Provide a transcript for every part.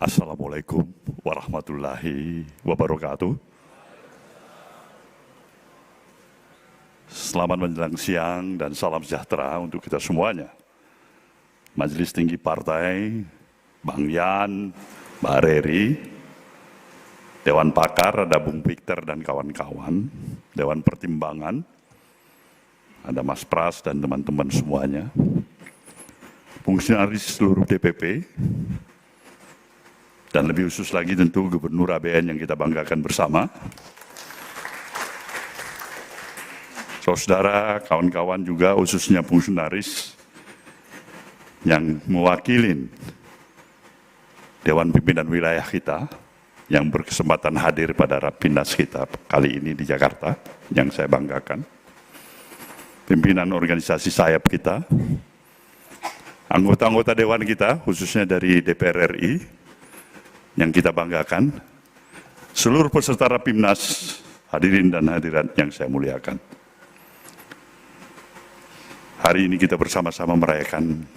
Assalamualaikum warahmatullahi wabarakatuh. Selamat menjelang siang dan salam sejahtera untuk kita semuanya. Majelis Tinggi Partai, Bang Yan, Mbak Reri, Dewan Pakar, ada Bung Victor dan kawan-kawan, Dewan Pertimbangan, ada Mas Pras dan teman-teman semuanya, fungsionaris seluruh DPP, dan lebih khusus lagi tentu Gubernur ABN yang kita banggakan bersama. Saudara, kawan-kawan juga khususnya fungsionaris yang mewakili Dewan Pimpinan Wilayah kita yang berkesempatan hadir pada Rapimnas kita kali ini di Jakarta, yang saya banggakan. Pimpinan organisasi sayap kita, anggota-anggota Dewan kita, khususnya dari DPR RI, yang kita banggakan, seluruh peserta Rapimnas, hadirin dan hadirat yang saya muliakan. Hari ini kita bersama-sama merayakan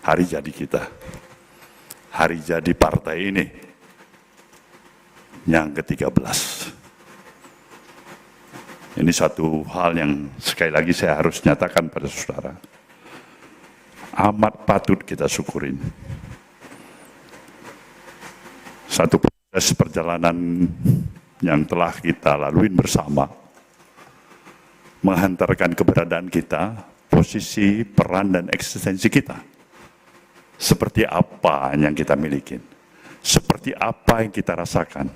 hari jadi kita, hari jadi partai ini, yang ke-13. Ini satu hal yang sekali lagi saya harus nyatakan pada saudara, amat patut kita syukurin. Satu proses perjalanan yang telah kita lalui bersama, menghantarkan keberadaan kita, posisi, peran, dan eksistensi kita. Seperti apa yang kita miliki, seperti apa yang kita rasakan,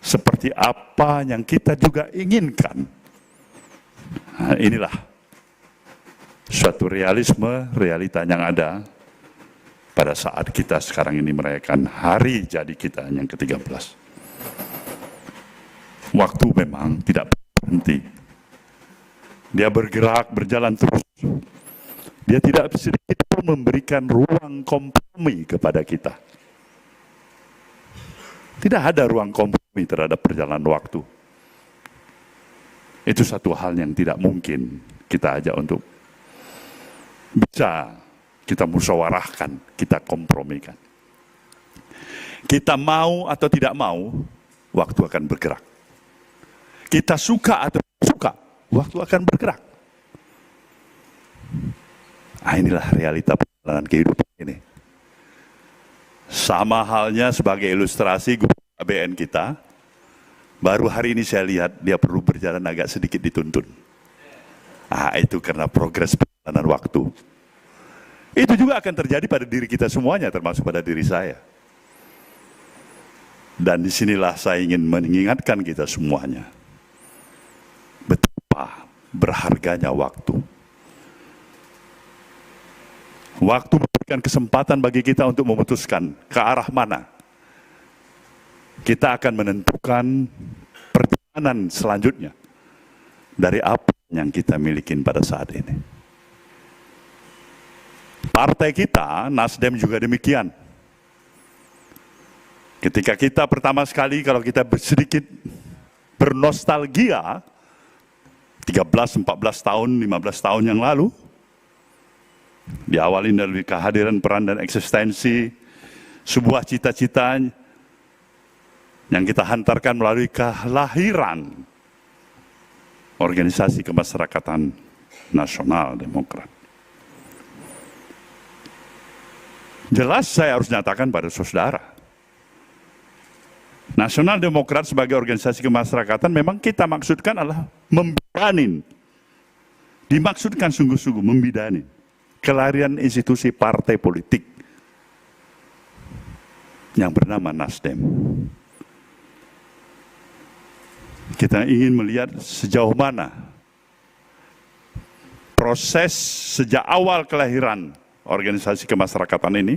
seperti apa yang kita juga inginkan. Nah, inilah suatu realisme, realita yang ada pada saat kita sekarang ini merayakan hari jadi kita yang ke-13. Waktu memang tidak berhenti. Dia bergerak, berjalan terus. Dia tidak sedikit pun memberikan ruang kompromi kepada kita. Tidak ada ruang kompromi terhadap perjalanan waktu. Itu satu hal yang tidak mungkin kita ajak untuk bisa kita musyawarahkan, kita kompromikan. Kita mau atau tidak mau, waktu akan bergerak. Kita suka atau tidak suka, waktu akan bergerak. Nah, inilah realita perjalanan kehidupan ini. Sama halnya sebagai ilustrasi Gubernur ABN kita, baru hari ini saya lihat dia perlu berjalan agak sedikit dituntun. Itu karena progres perjalanan waktu. Itu juga akan terjadi pada diri kita semuanya, termasuk pada diri saya. Dan disinilah saya ingin mengingatkan kita semuanya, betapa berharganya waktu. Waktu memberikan kesempatan bagi kita untuk memutuskan ke arah mana kita akan menentukan perjalanan selanjutnya dari apa yang kita miliki pada saat ini. Partai kita, Nasdem, juga demikian. Ketika kita pertama sekali, kalau kita sedikit bernostalgia, 13, 14 tahun, 15 tahun yang lalu, diawali dari kehadiran, peran, dan eksistensi sebuah cita-cita yang kita hantarkan melalui kelahiran Organisasi Kemasyarakatan Nasional Demokrat. Jelas saya harus nyatakan pada saudara, Nasional Demokrat sebagai organisasi kemasyarakatan memang kita maksudkan adalah membidanin, dimaksudkan sungguh-sungguh membidanin kelahiran institusi partai politik yang bernama Nasdem. Kita ingin melihat sejauh mana proses sejak awal kelahiran organisasi kemasyarakatan ini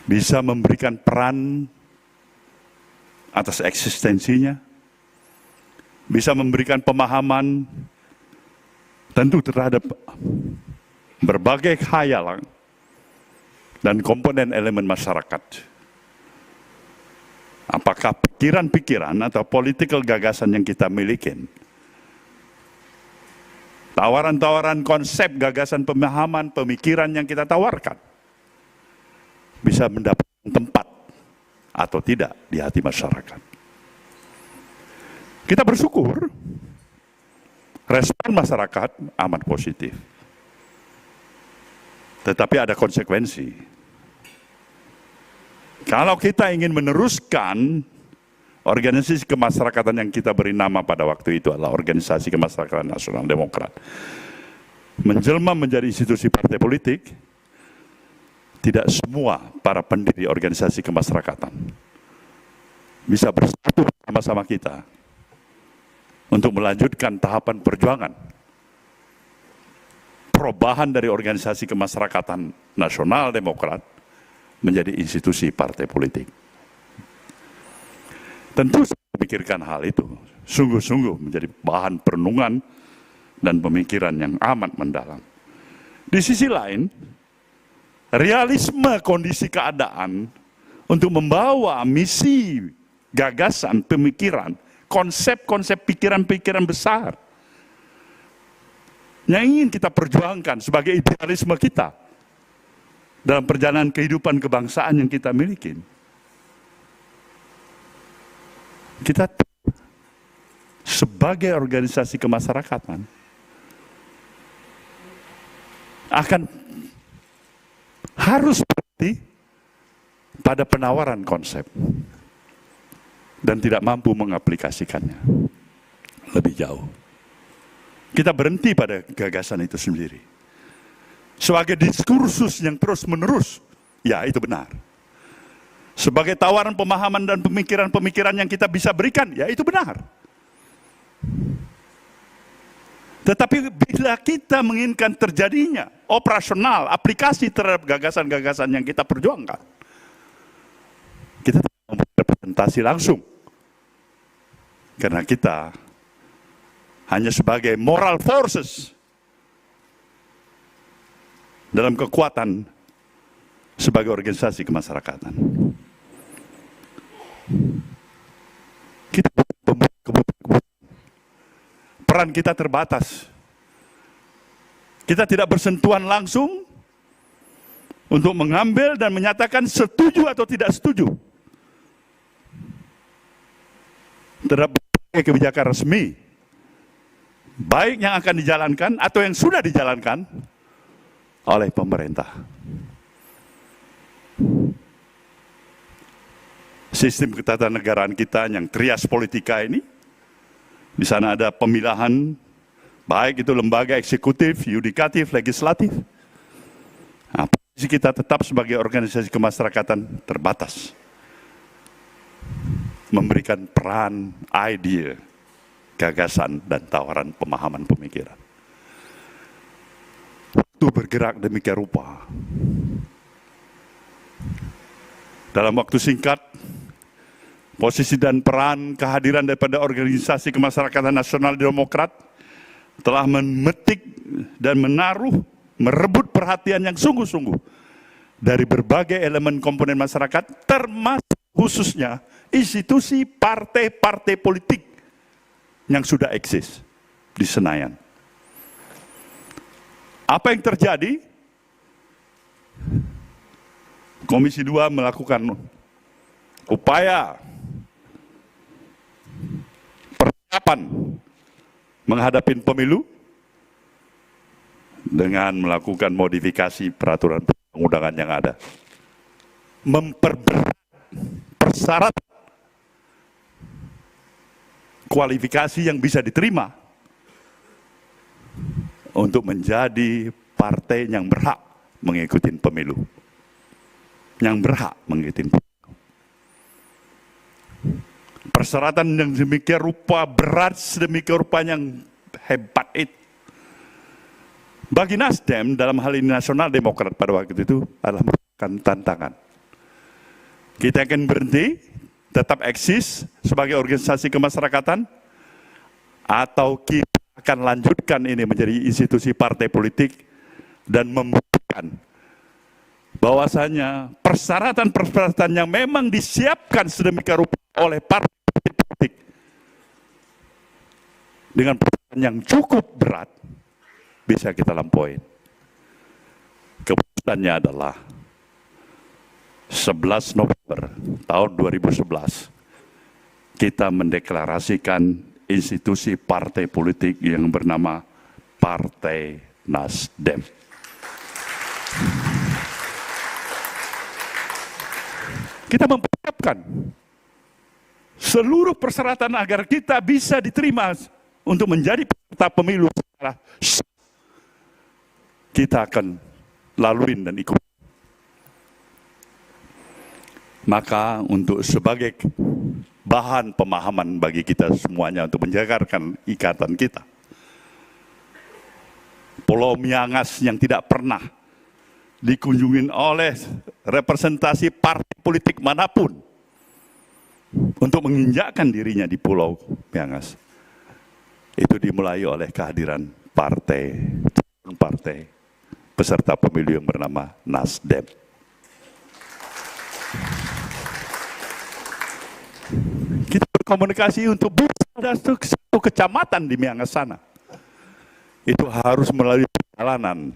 bisa memberikan peran atas eksistensinya, bisa memberikan pemahaman tentu terhadap berbagai khayalan dan komponen elemen masyarakat. Apakah pikiran-pikiran atau political gagasan yang kita miliki, tawaran-tawaran konsep, gagasan, pemahaman, pemikiran yang kita tawarkan, bisa mendapatkan tempat atau tidak di hati masyarakat. Kita bersyukur respon masyarakat amat positif. Tetapi ada konsekuensi. Kalau kita ingin meneruskan organisasi kemasyarakatan yang kita beri nama pada waktu itu adalah Organisasi Kemasyarakatan Nasional Demokrat, menjelma menjadi institusi partai politik, tidak semua para pendiri organisasi kemasyarakatan bisa bersatu sama-sama kita untuk melanjutkan tahapan perjuangan perubahan dari Organisasi Kemasyarakatan Nasional Demokrat menjadi institusi partai politik. Tentu saya memikirkan hal itu, sungguh-sungguh menjadi bahan perenungan dan pemikiran yang amat mendalam. Di sisi lain, realisme kondisi keadaan untuk membawa misi, gagasan, pemikiran, konsep-konsep pikiran-pikiran besar yang ingin kita perjuangkan sebagai idealisme kita dalam perjalanan kehidupan kebangsaan yang kita miliki. Kita sebagai organisasi kemasyarakatan akan harus berhenti pada penawaran konsep dan tidak mampu mengaplikasikannya lebih jauh. Kita berhenti pada gagasan itu sendiri. Sebagai diskursus yang terus-menerus, ya itu benar. Sebagai tawaran pemahaman dan pemikiran-pemikiran yang kita bisa berikan, ya itu benar. Tetapi bila kita menginginkan terjadinya operasional, aplikasi terhadap gagasan-gagasan yang kita perjuangkan, kita tidak mempunyai representasi langsung. Karena kita hanya sebagai moral forces dalam kekuatan sebagai organisasi kemasyarakatan. Kita peran kita terbatas. Kita tidak bersentuhan langsung untuk mengambil dan menyatakan setuju atau tidak setuju terhadap kebijakan resmi, baik yang akan dijalankan atau yang sudah dijalankan oleh pemerintah. Sistem ketatanegaraan kita yang trias politika ini, di sana ada pemilahan, baik itu lembaga eksekutif, yudikatif, legislatif. Nah, posisi kita tetap sebagai organisasi kemasyarakatan terbatas, memberikan peran, ide, gagasan, dan tawaran pemahaman pemikiran. Waktu bergerak demikian rupa. Dalam waktu singkat, posisi dan peran kehadiran daripada organisasi kemasyarakatan nasional Demokrat telah memetik dan merebut perhatian yang sungguh-sungguh dari berbagai elemen komponen masyarakat, termasuk khususnya institusi partai-partai politik yang sudah eksis di Senayan. Apa yang terjadi? Komisi 2 melakukan upaya persiapan menghadapi pemilu dengan melakukan modifikasi peraturan perundang-undangan yang ada, memperberat persyarat kualifikasi yang bisa diterima untuk menjadi partai yang berhak mengikuti pemilu, yang berhak mengikuti pemilu. Persyaratan yang demikian rupa berat, sedemikian rupa yang hebat itu, bagi Nasdem dalam hal ini Nasional Demokrat pada waktu itu adalah merupakan tantangan. Kita akan berhenti, tetap eksis sebagai organisasi kemasyarakatan, atau kita akan lanjutkan ini menjadi institusi partai politik dan membuktikan bahwasanya persyaratan-persyaratan yang memang disiapkan sedemikian rupa oleh partai politik dengan persyaratan yang cukup berat bisa kita lampaui. Keputusannya adalah 11 November tahun 2011, kita mendeklarasikan institusi partai politik yang bernama Partai Nasdem. Kita mempersiapkan seluruh persyaratan agar kita bisa diterima untuk menjadi peserta pemilu secara kita akan laluin dan ikut. Maka untuk sebagai bahan pemahaman bagi kita semuanya untuk menjagarkan ikatan kita, Pulau Miangas yang tidak pernah dikunjungi oleh representasi partai politik manapun untuk menginjakkan dirinya di Pulau Miangas, itu dimulai oleh kehadiran partai peserta pemilu yang bernama Nasdem. Kita berkomunikasi untuk bisa ada satu kecamatan di Miangas sana. Itu harus melalui perjalanan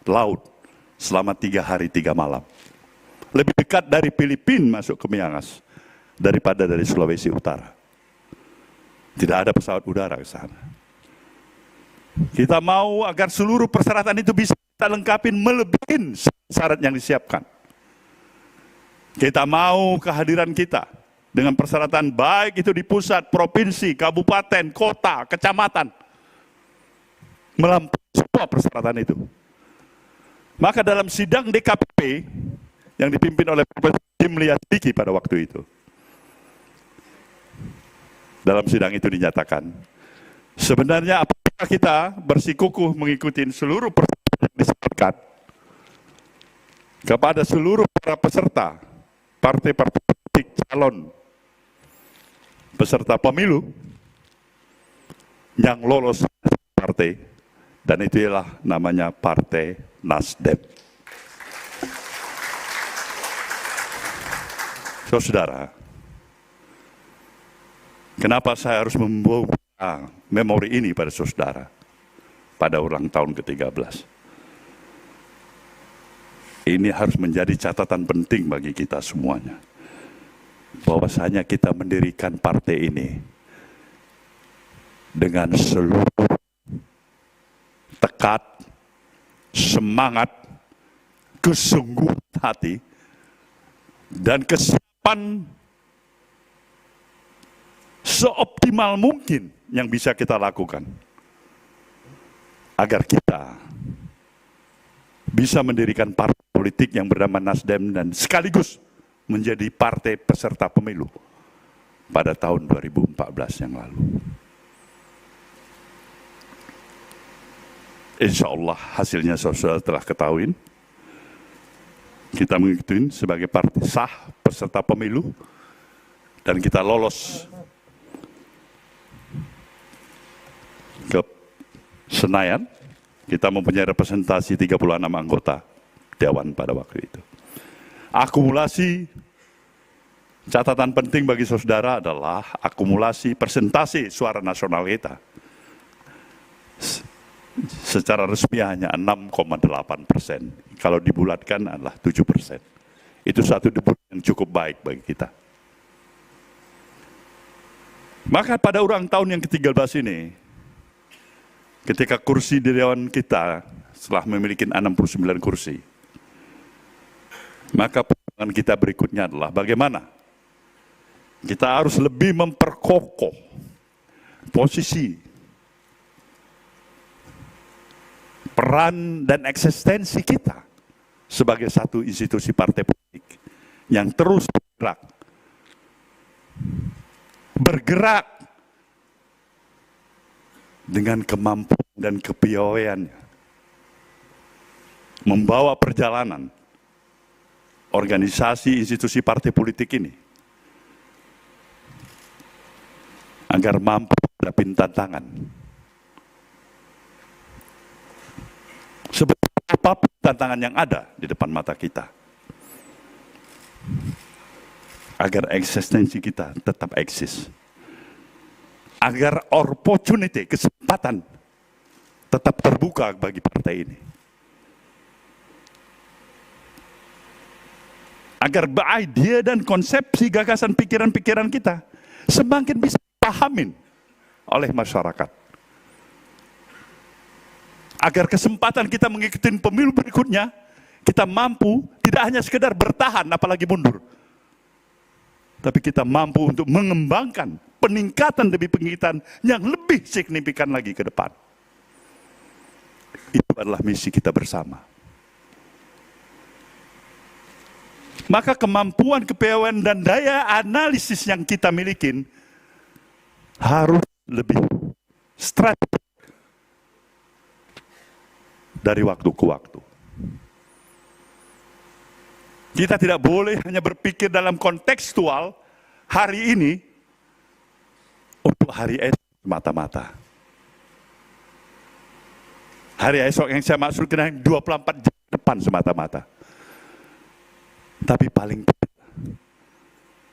laut selama 3 hari 3 malam. Lebih dekat dari Filipina masuk ke Miangas daripada dari Sulawesi Utara. Tidak ada pesawat udara ke sana. Kita mau agar seluruh persyaratan itu bisa kita lengkapi melebihi syarat yang disiapkan. Kita mau kehadiran kita dengan persyaratan baik itu di pusat, provinsi, kabupaten, kota, kecamatan, melampaui semua persyaratan itu. Maka dalam sidang DKPP yang dipimpin oleh Profesor Jimli Asdiki pada waktu itu, dalam sidang itu dinyatakan, sebenarnya apabila kita bersikukuh mengikuti seluruh persyaratan yang disebutkan kepada seluruh para peserta partai-partai politik calon peserta pemilu yang lolos partai, dan itulah namanya Partai Nasdem. Saudara, kenapa saya harus membawa memori ini pada saudara pada ulang tahun ke-13? Ini harus menjadi catatan penting bagi kita semuanya. Bahwasanya kita mendirikan partai ini dengan seluruh tekad, semangat, kesungguhan hati, dan kesiapan seoptimal mungkin yang bisa kita lakukan agar kita bisa mendirikan partai politik yang bernama Nasdem dan sekaligus menjadi partai peserta pemilu pada tahun 2014 yang lalu. Insya Allah hasilnya saudara telah ketahui. Kita mengikuti sebagai partai sah peserta pemilu dan kita lolos ke Senayan. Kita mempunyai representasi 36 anggota Dewan pada waktu itu. Akumulasi catatan penting bagi saudara adalah akumulasi persentase suara nasional kita. Secara resmi hanya 6,8%. Kalau dibulatkan adalah 7%. Itu satu debut yang cukup baik bagi kita. Maka pada ulang tahun yang ke-13 ini, ketika kursi di Dewan kita setelah memiliki 69 kursi, maka perjuangan kita berikutnya adalah bagaimana kita harus lebih memperkokoh posisi, peran dan eksistensi kita sebagai satu institusi partai politik yang terus bergerak dengan kemampuan dan kepiawaiannya membawa perjalanan organisasi institusi partai politik ini agar mampu menghadapi tantangan sebesar apapun tantangan yang ada di depan mata kita, agar eksistensi kita tetap eksis, agar opportunity, kesempatan tetap terbuka bagi partai ini. Agar ide dan konsepsi, gagasan, pikiran-pikiran kita semakin bisa dipahamin oleh masyarakat. Agar kesempatan kita mengikuti pemilu berikutnya, kita mampu tidak hanya sekedar bertahan apalagi mundur, tapi kita mampu untuk mengembangkan peningkatan demi peningkatan yang lebih signifikan lagi ke depan. Itu adalah misi kita bersama. Maka kemampuan, kepiawaian, dan daya analisis yang kita miliki harus lebih strategis dari waktu ke waktu. Kita tidak boleh hanya berpikir dalam kontekstual hari ini untuk hari esok semata-mata. Hari esok yang saya maksudkan 24 jam depan semata-mata. Tapi paling tidak,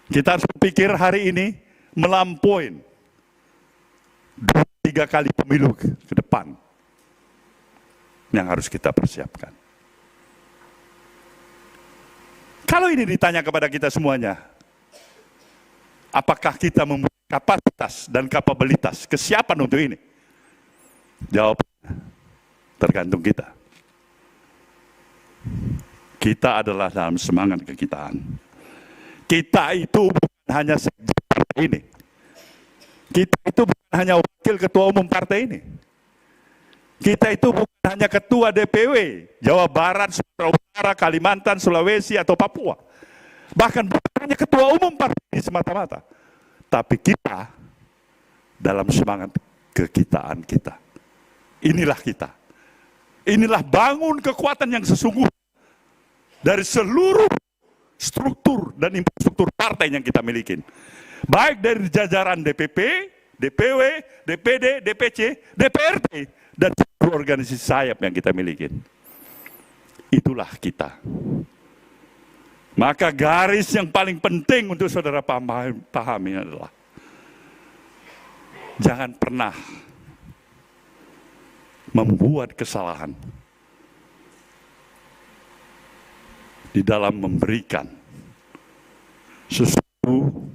kita harus berpikir hari ini melampaui 2-3 kali pemilu ke depan yang harus kita persiapkan. Kalau ini ditanya kepada kita semuanya, apakah kita mempunyai kapasitas dan kapabilitas, kesiapan untuk ini? Jawabannya tergantung kita. Kita adalah dalam semangat kekitaan. Kita itu bukan hanya sekjen partai ini. Kita itu bukan hanya wakil ketua umum partai ini. Kita itu bukan hanya ketua DPW Jawa Barat, Sumatera Utara, Kalimantan, Sulawesi, atau Papua. Bahkan bukan hanya ketua umum partai ini semata-mata. Tapi kita dalam semangat kekitaan kita. Inilah kita. Inilah bangun kekuatan yang sesungguhnya dari seluruh struktur dan infrastruktur partai yang kita miliki. Baik dari jajaran DPP, DPW, DPD, DPC, DPRD, dan seluruh organisasi sayap yang kita miliki. Itulah kita. Maka garis yang paling penting untuk saudara pahami adalah jangan pernah membuat kesalahan di dalam memberikan sesuatu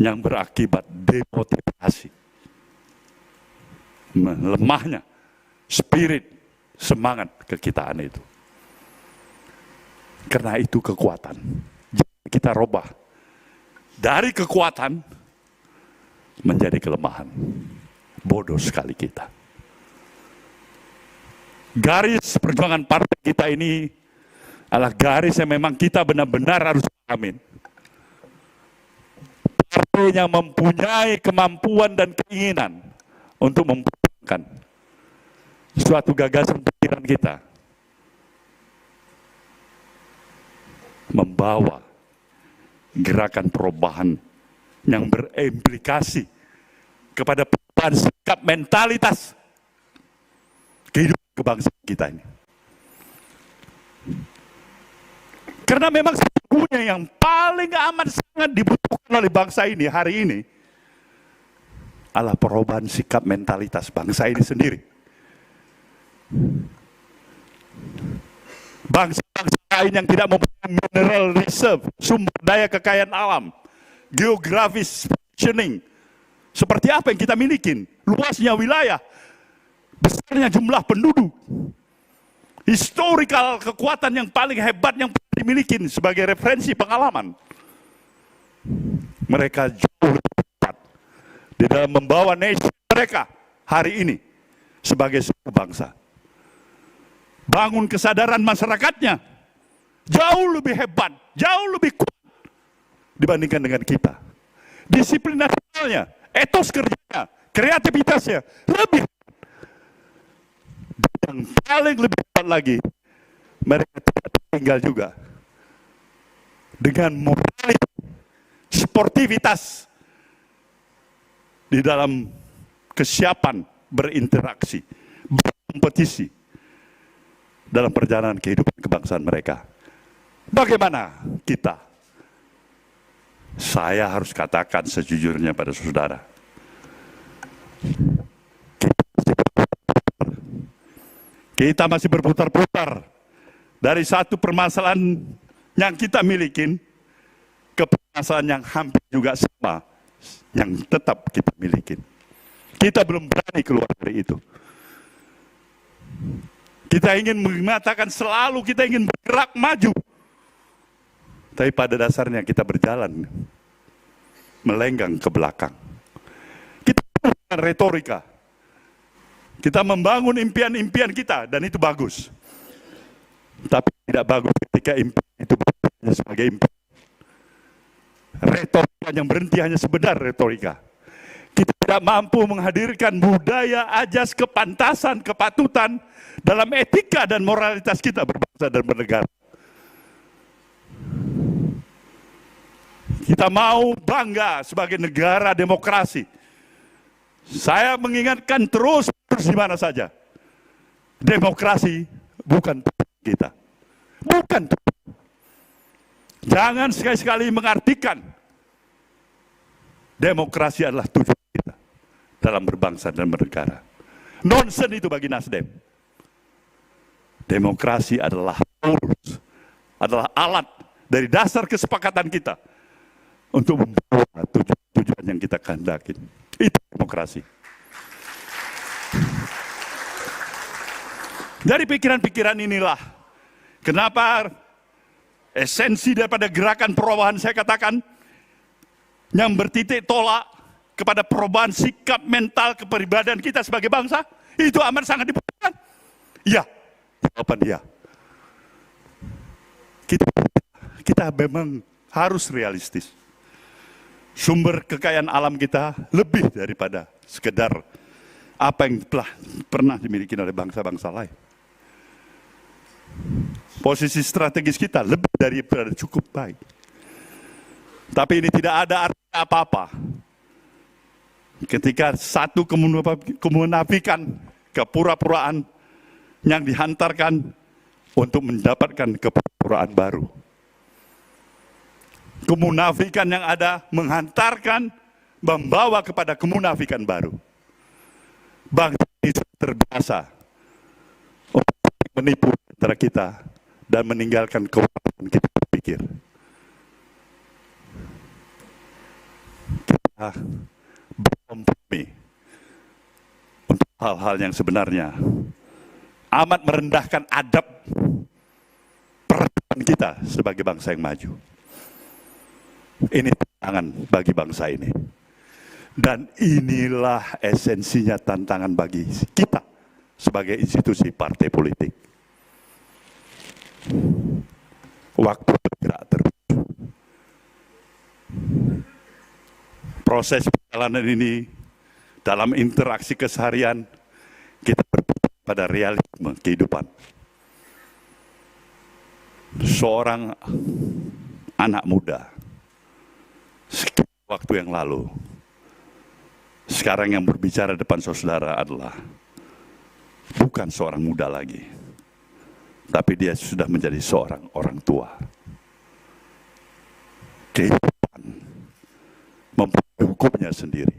yang berakibat demotivasi, melemahnya spirit, semangat kekitaan itu. Karena itu kekuatan. Jadi kita robah dari kekuatan menjadi kelemahan. Bodoh sekali kita. Garis perjuangan partai kita ini adalah garis yang memang kita benar-benar harus pahamin. Partai yang mempunyai kemampuan dan keinginan untuk memperjuangkan suatu gagasan pikiran kita, membawa gerakan perubahan yang berimplikasi kepada perubahan sikap mentalitas kehidupan kebangsaan kita ini. Karena memang sesungguhnya yang paling amat sangat dibutuhkan oleh bangsa ini hari ini adalah perubahan sikap mentalitas bangsa ini sendiri. Bangsa-bangsa lain yang tidak mempunyai mineral reserve, sumber daya kekayaan alam, geografis positioning, seperti apa yang kita miliki, luasnya wilayah, besarnya jumlah penduduk, historical kekuatan yang paling hebat yang pernah dimiliki sebagai referensi pengalaman. Mereka jauh lebih cepat di dalam membawa nation mereka hari ini sebagai suatu bangsa. Bangun kesadaran masyarakatnya jauh lebih hebat, jauh lebih kuat dibandingkan dengan kita. Disiplin nasionalnya, etos kerjanya, kreativitasnya lebih hebat. Dan yang paling lebih hebat lagi, mereka tidak tinggal juga dengan moralitas, sportivitas di dalam kesiapan berinteraksi, berkompetisi dalam perjalanan kehidupan kebangsaan mereka. Bagaimana kita? Saya harus katakan sejujurnya pada saudara, kita masih berputar-putar dari satu permasalahan yang kita milikin ke permasalahan yang hampir juga sama yang tetap kita milikin. Kita belum berani keluar dari itu. Kita ingin mengatakan selalu kita ingin bergerak maju. Tapi pada dasarnya kita berjalan melenggang ke belakang. Kita menggunakan retorika. Kita membangun impian-impian kita dan itu bagus. Tapi tidak bagus ketika impian itu hanya sebagai impian. Retorika yang berhenti hanya sekedar retorika. Kita tidak mampu menghadirkan budaya, ajas, kepantasan, kepatutan dalam etika dan moralitas kita berbangsa dan bernegara. Kita mau bangga sebagai negara demokrasi. Saya mengingatkan terus di mana saja. Demokrasi bukan kita. Bukan. Jangan sekali-sekali mengartikan demokrasi adalah tujuan kita dalam berbangsa dan bernegara. Nonsen itu bagi Nasdem. Demokrasi adalah tools, adalah alat dari dasar kesepakatan kita untuk membawa tujuan yang kita kehendaki. Itu demokrasi. Dari pikiran-pikiran inilah kenapa esensi daripada gerakan perubahan saya katakan yang bertitik tolak kepada perubahan sikap mental kepribadian kita sebagai bangsa, itu amat sangat dibutuhkan. Iya, jawaban iya. Kita memang harus realistis. Sumber kekayaan alam kita lebih daripada sekedar apa yang telah pernah dimiliki oleh bangsa-bangsa lain. Posisi strategis kita lebih daripada cukup baik. Tapi ini tidak ada arti apa-apa ketika satu kemunafikan, kepura-puraan yang dihantarkan untuk mendapatkan kepura-puraan baru. Kemunafikan yang ada menghantarkan, membawa kepada kemunafikan baru. Bangsa ini terbiasa untuk menipu antara kita dan meninggalkan kewarasan kita berpikir. Kita berkompromi untuk hal-hal yang sebenarnya amat merendahkan adab peradaban kita sebagai bangsa yang maju. Ini tantangan bagi bangsa ini. Dan inilah esensinya tantangan bagi kita sebagai institusi partai politik. Waktu bergerak terus. Proses perjalanan ini dalam interaksi keseharian kita berpikir pada realisme kehidupan. Seorang anak muda waktu yang lalu, sekarang yang berbicara depan saudara adalah bukan seorang muda lagi, tapi dia sudah menjadi seorang orang tua. Kehidupan mempunyai hukumnya sendiri.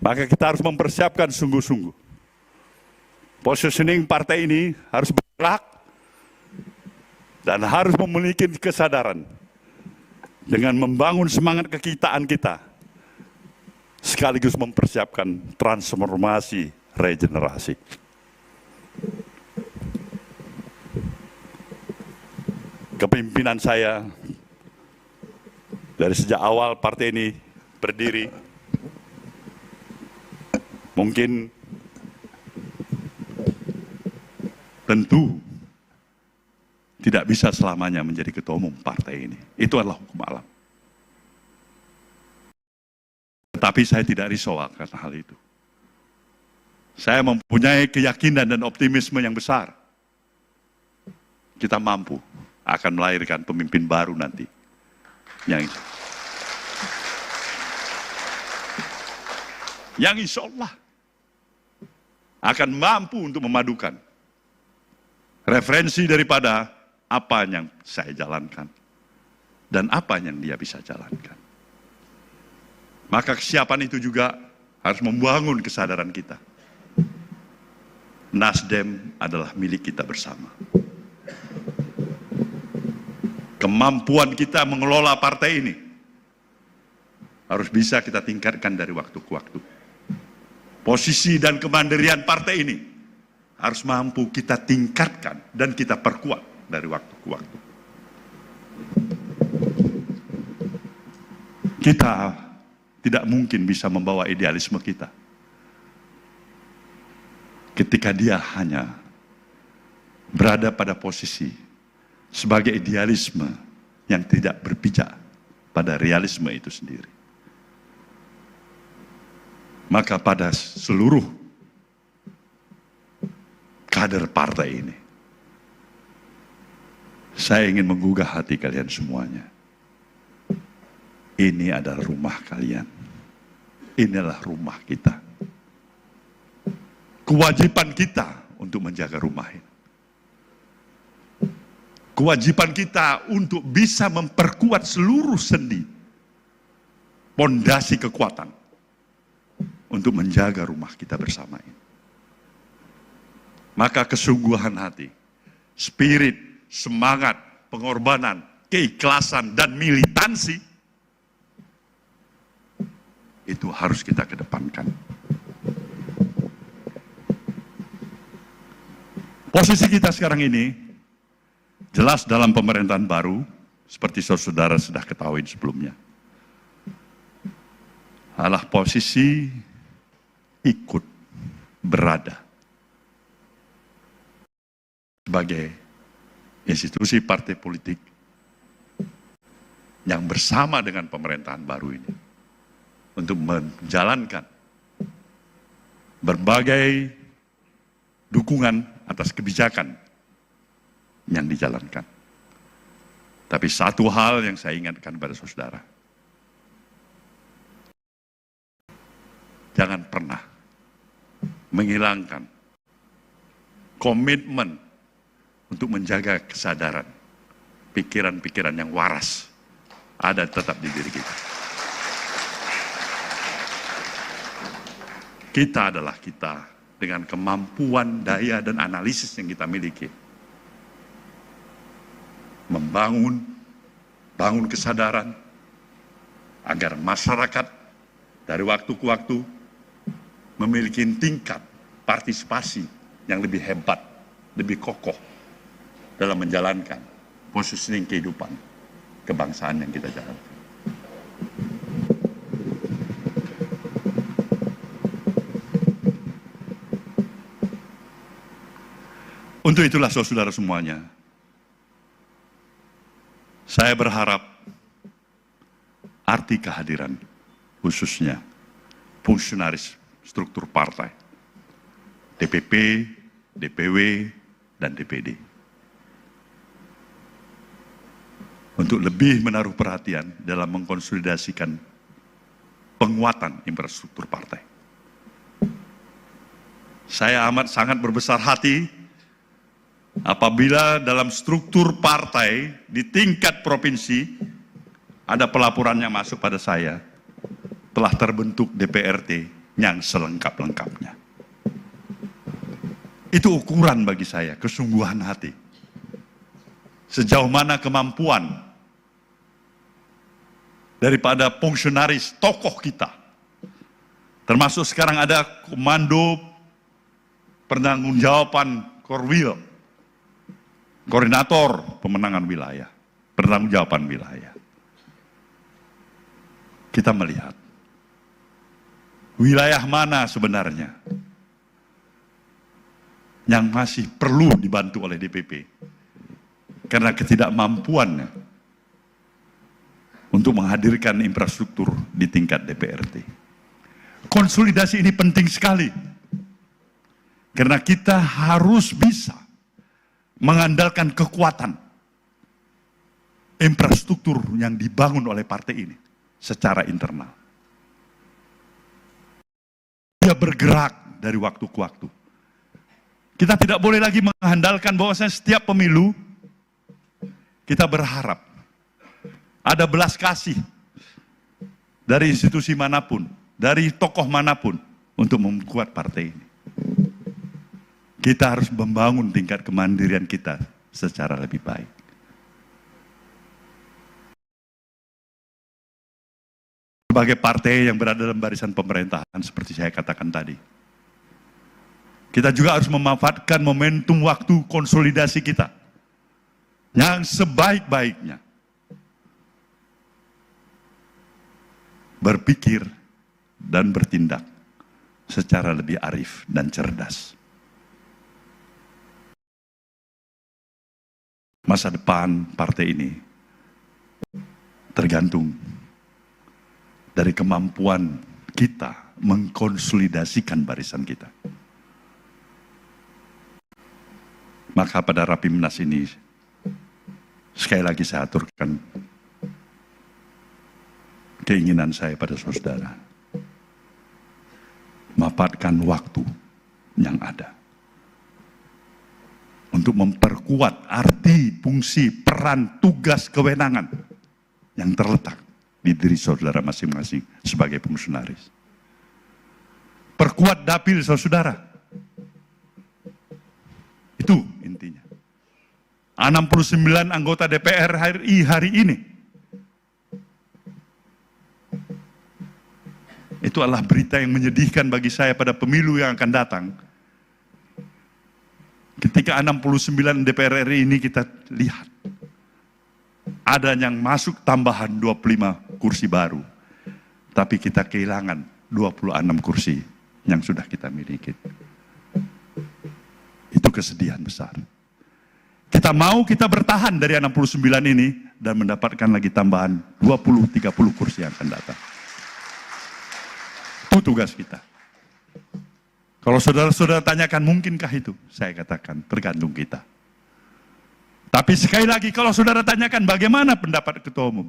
Maka kita harus mempersiapkan sungguh-sungguh. Positioning partai ini harus bergerak dan harus memiliki kesadaran dengan membangun semangat kekitaan kita, sekaligus mempersiapkan transformasi regenerasi. Kepemimpinan saya dari sejak awal partai ini berdiri, mungkin tentu tidak bisa selamanya menjadi ketua umum partai ini. Itu adalah hukum alam. Tetapi saya tidak risau akan hal itu. Saya mempunyai keyakinan dan optimisme yang besar. Kita mampu akan melahirkan pemimpin baru nanti. Yang insya Allah akan mampu untuk memadukan referensi daripada apa yang saya jalankan dan apa yang dia bisa jalankan. Maka kesiapan itu juga harus membangun kesadaran kita. Nasdem adalah milik kita bersama. Kemampuan kita mengelola partai ini harus bisa kita tingkatkan dari waktu ke waktu. Posisi dan kemandirian partai ini harus mampu kita tingkatkan dan kita perkuat dari waktu ke waktu. Kita tidak mungkin bisa membawa idealisme kita ketika dia hanya berada pada posisi sebagai idealisme yang tidak berpijak pada realisme itu sendiri. Maka pada seluruh kader partai ini, saya ingin menggugah hati kalian semuanya. Ini adalah rumah kalian. Inilah rumah kita. Kewajiban kita untuk menjaga rumah ini. Kewajiban kita untuk bisa memperkuat seluruh sendi, pondasi kekuatan, untuk menjaga rumah kita bersama ini. Maka kesungguhan hati, spirit, semangat, pengorbanan, keikhlasan, dan militansi, itu harus kita kedepankan. Posisi kita sekarang ini jelas dalam pemerintahan baru, seperti saudara sudah ketahui sebelumnya, adalah posisi ikut berada sebagai institusi partai politik yang bersama dengan pemerintahan baru ini untuk menjalankan berbagai dukungan atas kebijakan yang dijalankan. Tapi satu hal yang saya ingatkan pada saudara, jangan pernah menghilangkan komitmen untuk menjaga kesadaran, pikiran-pikiran yang waras ada tetap di diri kita. Kita adalah kita dengan kemampuan, daya, dan analisis yang kita miliki. Bangun kesadaran agar masyarakat dari waktu ke waktu memiliki tingkat partisipasi yang lebih hebat, lebih kokoh dalam menjalankan positioning kehidupan kebangsaan yang kita jalankan. Untuk itulah saudara semuanya, saya berharap arti kehadiran khususnya fungsionaris struktur partai, DPP, DPW, dan DPD, untuk lebih menaruh perhatian dalam mengkonsolidasikan penguatan infrastruktur partai. Saya sangat berbesar hati apabila dalam struktur partai di tingkat provinsi ada pelaporan yang masuk pada saya, telah terbentuk DPRT yang selengkap-lengkapnya. Itu ukuran bagi saya, kesungguhan hati. Sejauh mana kemampuan daripada fungsionaris tokoh kita, termasuk sekarang ada komando pertanggungjawaban Korwil, koordinator pemenangan wilayah, pertanggungjawaban wilayah. Kita melihat wilayah mana sebenarnya yang masih perlu dibantu oleh DPP karena ketidakmampuannya untuk menghadirkan infrastruktur di tingkat DPRT. Konsolidasi ini penting sekali karena kita harus bisa mengandalkan kekuatan infrastruktur yang dibangun oleh partai ini secara internal. Dia bergerak dari waktu ke waktu. Kita tidak boleh lagi mengandalkan bahwasanya setiap pemilu kita berharap ada belas kasih dari institusi manapun, dari tokoh manapun untuk membuat partai ini. Kita harus membangun tingkat kemandirian kita secara lebih baik. sebagai partai yang berada dalam barisan pemerintahan seperti saya katakan tadi. Kita juga harus memanfaatkan momentum waktu konsolidasi kita yang sebaik-baiknya. Berpikir dan bertindak secara lebih arif dan cerdas. Masa depan partai ini tergantung dari kemampuan kita mengkonsolidasikan barisan kita. Maka pada Rapimnas ini, sekali lagi saya aturkan keinginan saya pada saudara, manfaatkan waktu yang ada untuk memperkuat arti, fungsi, peran, tugas, kewenangan yang terletak di diri saudara masing-masing sebagai fungsionaris. Perkuat dapil saudara. Itu intinya. 69 anggota DPR RI hari ini. Itu adalah berita yang menyedihkan bagi saya pada pemilu yang akan datang. Ketika 69 DPR RI ini kita lihat, ada yang masuk tambahan 25 kursi baru. Tapi kita kehilangan 26 kursi yang sudah kita miliki. Itu kesedihan besar. Kita bertahan dari 69 ini dan mendapatkan lagi tambahan 20-30 kursi yang akan datang. Itu tugas kita. Kalau saudara-saudara tanyakan mungkinkah itu? Saya katakan tergantung kita. Tapi sekali lagi kalau saudara tanyakan bagaimana pendapat Ketua Umum?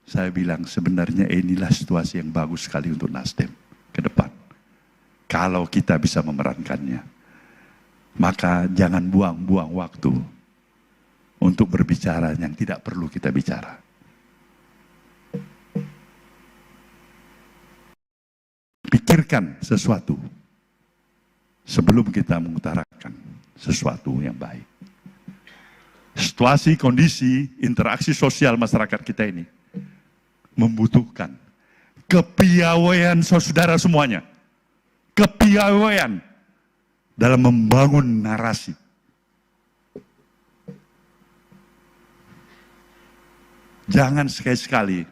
Saya bilang sebenarnya inilah situasi yang bagus sekali untuk Nasdem ke depan. Kalau kita bisa memerankannya. Maka jangan buang-buang waktu untuk berbicara yang tidak perlu kita bicara. Pikirkan sesuatu sebelum kita mengutarakan sesuatu yang baik. Situasi, kondisi, interaksi sosial masyarakat kita ini membutuhkan kepiawaian saudara semuanya. Kepiawaian dalam membangun narasi. Jangan sekali-sekali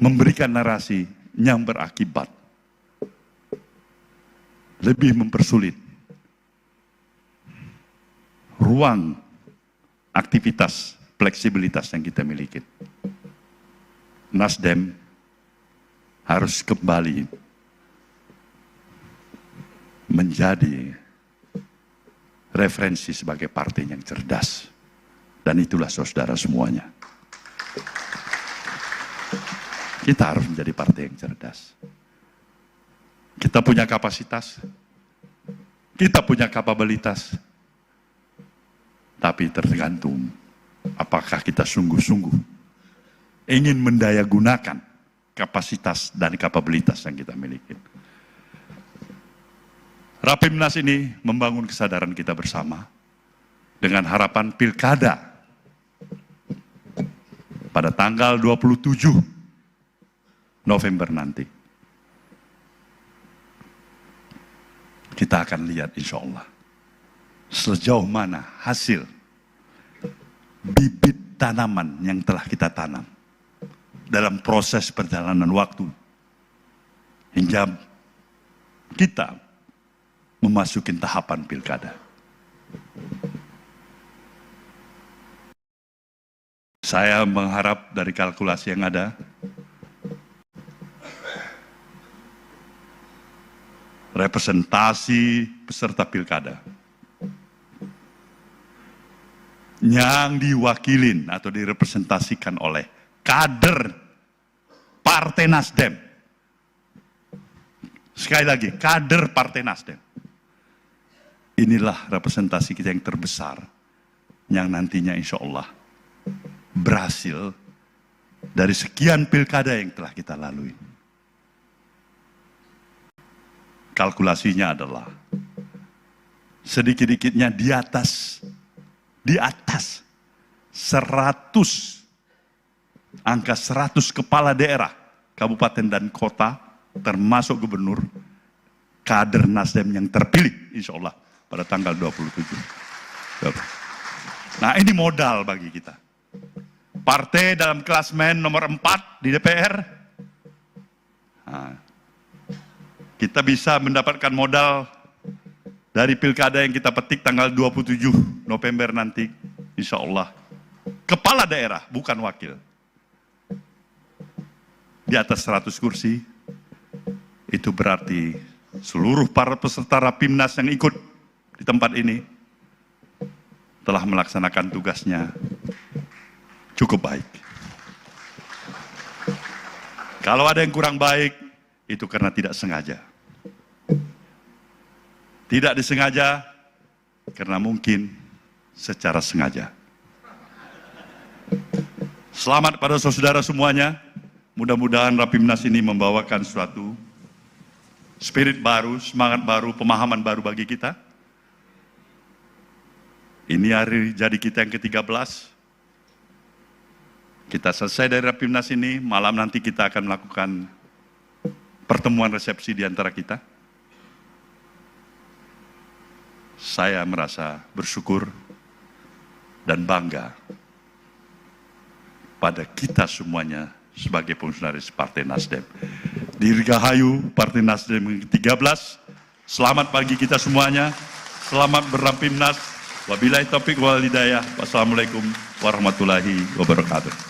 memberikan narasi yang berakibat lebih mempersulit ruang aktivitas, fleksibilitas yang kita miliki. Nasdem harus kembali menjadi referensi sebagai partai yang cerdas. Dan itulah saudara semuanya. Kita harus menjadi partai yang cerdas. Kita punya kapasitas, kita punya kapabilitas, tapi tergantung apakah kita sungguh-sungguh ingin mendayagunakan kapasitas dan kapabilitas yang kita miliki. Rapimnas ini membangun kesadaran kita bersama dengan harapan pilkada pada tanggal 27 November nanti. Kita akan lihat insya Allah sejauh mana hasil bibit tanaman yang telah kita tanam dalam proses perjalanan waktu hingga kita memasuki tahapan pilkada. Saya mengharap dari kalkulasi yang ada, representasi peserta pilkada yang diwakilin atau direpresentasikan oleh kader Partai Nasdem. Sekali lagi, kader Partai Nasdem. Inilah representasi kita yang terbesar, yang nantinya insya Allah berhasil dari sekian pilkada yang telah kita lalui. Kalkulasinya adalah sedikit-dikitnya di atas 100 angka 100 kepala daerah, kabupaten dan kota, termasuk gubernur, kader Nasdem yang terpilih, insya Allah, pada tanggal 27. Nah, ini modal bagi kita. Partai dalam klasmen nomor 4 di DPR, nah, kita bisa mendapatkan modal dari pilkada yang kita petik tanggal 27 November nanti, insya Allah. Kepala daerah, bukan wakil. Di atas 100 kursi, itu berarti seluruh para peserta Rapimnas yang ikut di tempat ini telah melaksanakan tugasnya cukup baik. Kalau ada yang kurang baik, itu karena tidak sengaja. Tidak disengaja, karena mungkin secara sengaja. Selamat pada saudara semuanya. Mudah-mudahan Rapimnas ini membawakan suatu spirit baru, semangat baru, pemahaman baru bagi kita. Ini hari jadi kita yang ke-13. Kita selesai dari Rapimnas ini, malam nanti kita akan melakukan pertemuan resepsi di antara kita. Saya merasa bersyukur dan bangga pada kita semuanya sebagai fungsionaris Partai Nasdem. Dirgahayu Partai Nasdem yang ke-13. Selamat pagi kita semuanya. Selamat berrapimnas. Wabillahi taufiq wal hidayah. Wassalamualaikum warahmatullahi wabarakatuh.